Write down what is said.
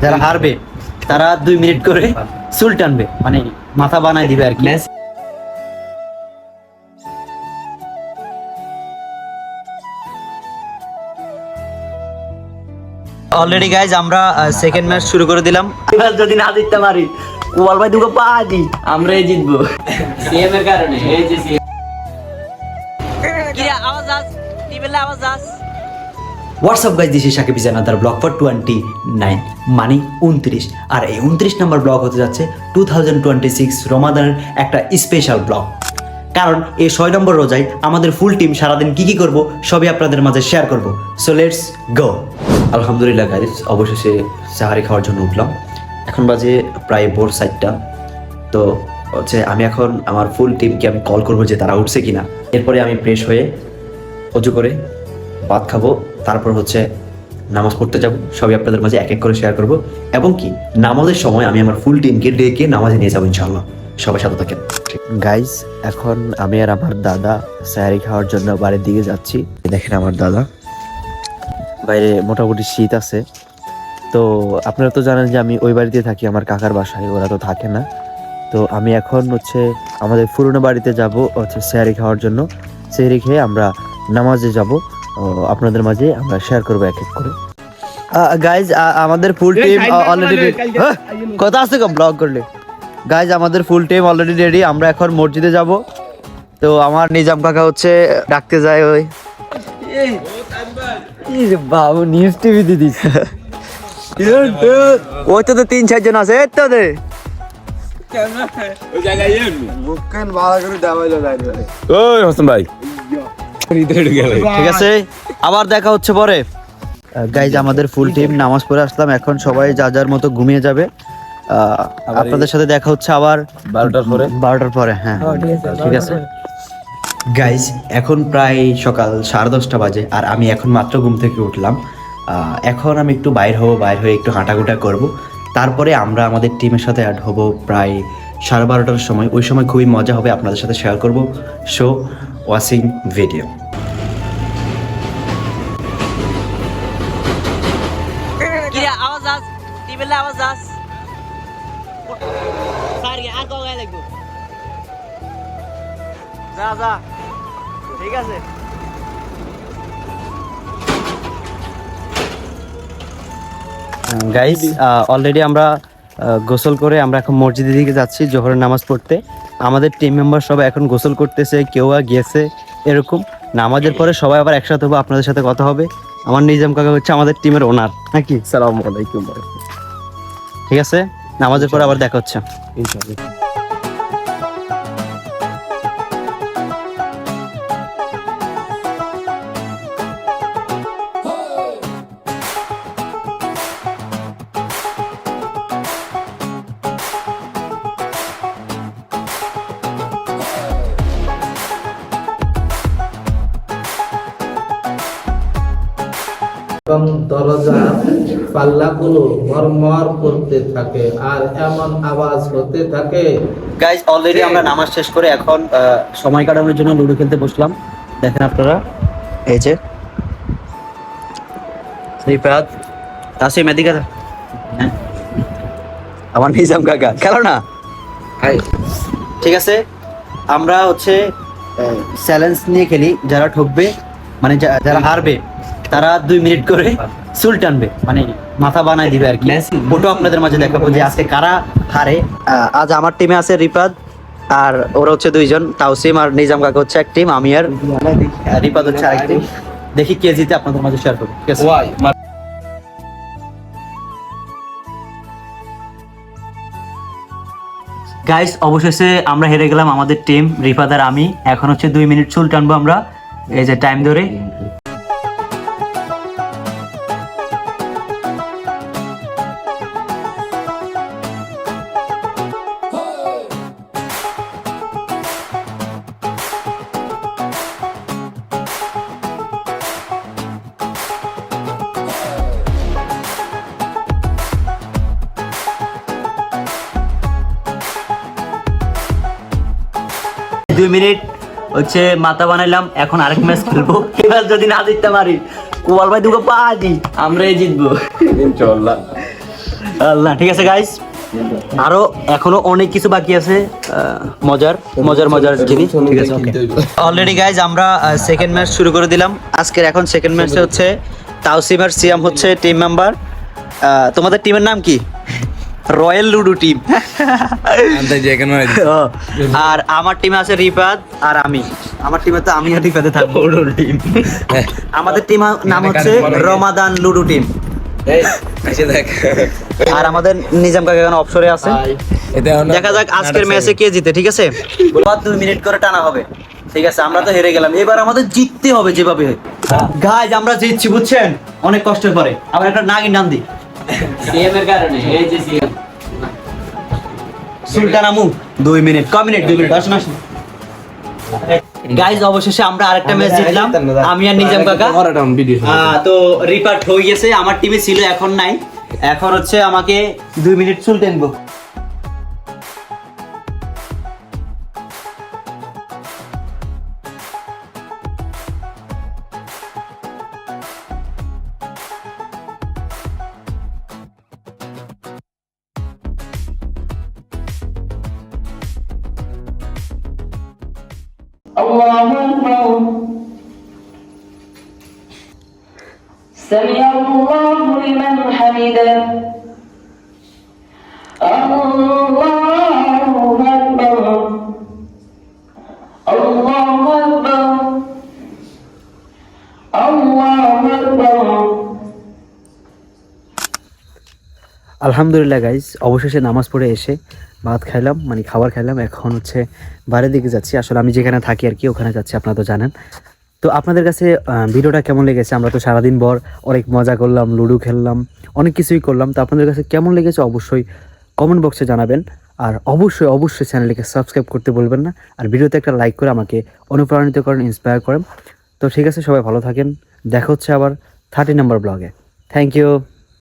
যারা হারবে তারা 2 মিনিট করে চুল টানবে, মানে মাথা বানায় দিবে আর কি। অলরেডি গাইজ আমরা সেকেন্ড ম্যাচ শুরু করে দিলাম। এবার যদি না জিততে পারি ওয়াল ভাই দুটো পা দি আমরাই জিতবো সিএম এর কারণে। এই যে সিএম কিরা আওয়াজ আস টিভিলে আওয়াজ আস। What's up guys, this is Sakib is another blog for 29 মানে 29, আর এই 29 নাম্বার ব্লগ হতে যাচ্ছে 2026 রমাদানের একটা স্পেশাল ব্লগ। কারণ এই 6 নম্বর রোজায় আমাদের ফুল টিম সারাদিন কি করব সবই আপনাদের মাঝে শেয়ার করব। So let's go. আলহামদুলিল্লাহ গাইজ, অবশেষে সাহারি খাওয়ার জন্য উঠলাম। এখন বাজে প্রায় ভোর 4টা। তো হচ্ছে আমি এখন আমার ফুল টিমকে আমি কল করবো যে তারা উঠছে কিনা। এরপরে আমি ফ্রেশ হয়ে অজু করে ভাত খাবো, তারপর হচ্ছে নামাজ পড়তে যাব। সবই আপনাদের মাঝে এক এক করে শেয়ার করব, এবং কি নামাজের সময় আমি আমার ফুল টিমকে ডেকে নামাজে নিয়ে যাবো ইনশাআল্লাহ। সবাই সাথে থাকেন গাইজ। এখন আমি আর আমার দাদা সাহারি খাওয়ার জন্য বাড়ির দিকে যাচ্ছি। দেখেন আমার দাদা, বাইরে মোটামুটি শীত আছে। তো আপনারা তো জানেন যে আমি ওই বাড়িতে থাকি, আমার কাকার বাসায়, ওরা তো থাকে না। তো আমি এখন হচ্ছে আমাদের পুরনো বাড়িতে যাব হচ্ছে সাহারি খাওয়ার জন্য। সাহারি খেয়ে আমরা নামাজে যাব, আপনাদের মাঝে আমরা শেয়ার করবো এক এক করে। গাইজ আমাদের ফুল টিম অলরেডি কথা আছে কম ব্লগ করলে। গাইজ আমাদের ফুল টিম অলরেডি রেডি, আমরা এখন মসজিদে যাব। তো আমার নিজাম কাকা হচ্ছে ডাকতে যায় ওই বাবু নিউজ টিভি দিদি ওই তো 3-4 জন আছে। এই তো দে ঠিক আছে, আবার দেখা হচ্ছে পরে। গাইজ আমাদের ফুল টিম নামাজ পড়ে আসলাম, এখন সবাই যা যার মতো ঘুমিয়ে যাবে। আপনাদের সাথে দেখা হচ্ছে আবার 12টার পরে। হ্যাঁ ঠিক আছে গাইজ, এখন প্রায় সকাল 10:30 বাজে, আর আমি এখন মাত্র ঘুম থেকে উঠলাম। এখন আমি একটু বাইর হয়ে একটু হাঁটাগুটা করব, তারপরে আমরা আমাদের টিমের সাথে অ্যাড হব প্রায় 12:30টার সময়। ওই সময় খুবই মজা হবে, আপনাদের সাথে শেয়ার করব। Show watching video. কিরা আওয়াজ আস টিভিলে আওয়াজ আস। স্যার আর কও গায় লাগবো। যা যা ঠিক আছে। গাইজ অলরেডি আমরা গোসল করে আমরা এখন মসজিদের দিকে যাচ্ছি জোহরের নামাজ পড়তে। আমাদের টিম মেম্বার সবাই এখন গোসল করতেছে, কেউ গিয়েছে এরকম। নামাজের পরে সবাই আবার একসাথে হবো, আপনাদের সাথে কথা হবে। আমার নিজাম কাকা হচ্ছে আমাদের টিমের ওনার নাকি। সালামু আলাইকুম। ঠিক আছে, নামাজের পরে আবার দেখা হচ্ছে ইনশাআল্লাহ। এবং দরজা পাল্লাগুলো মরমর করতে থাকে আর এমন আওয়াজ হতে থাকে। গাইজ অলরেডি আমরা নামাজ শেষ করে এখন সময় কাটানোর জন্য লুডো খেলতে বসলাম। দেখেন আপনারা, এই যে রিফাত তাসিম এদিকে আমার নিজাম কাকা খেলো না। ঠিক আছে, আমরা হচ্ছে চ্যালেঞ্জ নিয়ে খেলি। যারা ঠকবে মানে যারা হারবে তারা 2 মিনিট করে চুল টানবে, মানে মাথা বানায় দিবে আর কি। ওটা আপনাদের মাঝে দেখাবো যে আজকে কারা হারে। আজ আমার টিমে আছে রিফাত, আর ওরা হচ্ছে 2 জন, তাওসিম আর নিজাম কাকা হচ্ছে এক টিম, আমি আর রিফাত হচ্ছে আরেক টিম। দেখি কে জিতে আপনাদের মাঝে শেয়ার করবো। ঠিক আছে গাইস, অবশেষে আমরা হেরে গেলাম। আমাদের টিম রিফাত আর আমি এখন হচ্ছে 2 মিনিট চুল টানবো আমরা, এই যে টাইম ধরে। দুই মিনিট হচ্ছে মাথা বানাইলাম, এখন আরেক ম্যাচ খেলবো। এবার যদি না জিততে পারি ওয়াল ভাই দুটো পা দি আমরাই জিতবো ইনশাআল্লাহ। আল্লাহ, ঠিক আছে গাইস, আরো এখনো অনেক কিছু বাকি আছে, মজার মজার মজার জিনিস। ঠিক আছে, অলরেডি গাইস আমরা সেকেন্ড ম্যাচ শুরু করে দিলাম আজকের। এখন সেকেন্ড ম্যাচে হচ্ছে তাওসিম আর সিয়াম হচ্ছে টিম মেম্বার। তোমাদের টিমের নাম কি? Royal ludo team. আর আমার টিমে আছে রিফাত আর আমি। আমার টিমে তো আমি আর রিফাতে থাকবো। আমাদের টিম নাম হচ্ছে রমাদান লুডো টিম। আর আমাদের নিজাম কাকা এখানে অবসরে আছে। দেখা যাক আজকের ম্যাচে কে জিতে। ঠিক আছে, 2 মিনিট করে টানা হবে। ঠিক আছে, আমরা তো হেরে গেলাম, এবার আমাদের জিততে হবে যেভাবে। গাইজ আমরা জিতছি, বুঝছেন, অনেক কষ্টের পরে। আবার একটা নাগিন নাম দিই সিএম এর কারণে। এই যে সিএম সুলতান আমু। 2 মিনিট, ক মিনিট? 2 মিনিট। আসুন আসুন গাইজ, অবশেষে আমরা আরেকটা ম্যাচ জিতলাম, আমি আর নিজাম কাকা। তো রিপার্ট হয়ে গেছে, আমার টিমে ছিল, এখন নাই। এখন হচ্ছে আমাকে 2 মিনিট চুল টেনবো। الله أكبر سمع الله لمن حمده الله أكبر الله أكبر الله أكبر। আলহামদুলিল্লাহ গাইজ, অবশেষে নামাজ পড়ে এসে ভাত খাইলাম, মানে খাবার খাইলাম। এখন হচ্ছে বাইরের দিকে যাচ্ছি, আসলে আমি যেখানে থাকি আর কি ওখানে যাচ্ছি, আপনারা তো জানেন। তো আপনাদের কাছে ভিডিওটা কেমন লেগেছে? আমরা তো সারাদিন ভর অনেক মজা করলাম, লুডো খেললাম, অনেক কিছুই করলাম। তো আপনাদের কাছে কেমন লেগেছে অবশ্যই কমেন্ট বক্সে জানাবেন। আর অবশ্যই অবশ্যই চ্যানেলটিকে সাবস্ক্রাইব করতে বলবেন না। আর ভিডিওতে একটা লাইক করে আমাকে অনুপ্রাণিত করেন, ইন্সপায়ার করেন। তো ঠিক আছে, সবাই ভালো থাকেন, দেখা হচ্ছে আবার 30 নম্বর ব্লগে। Thank you.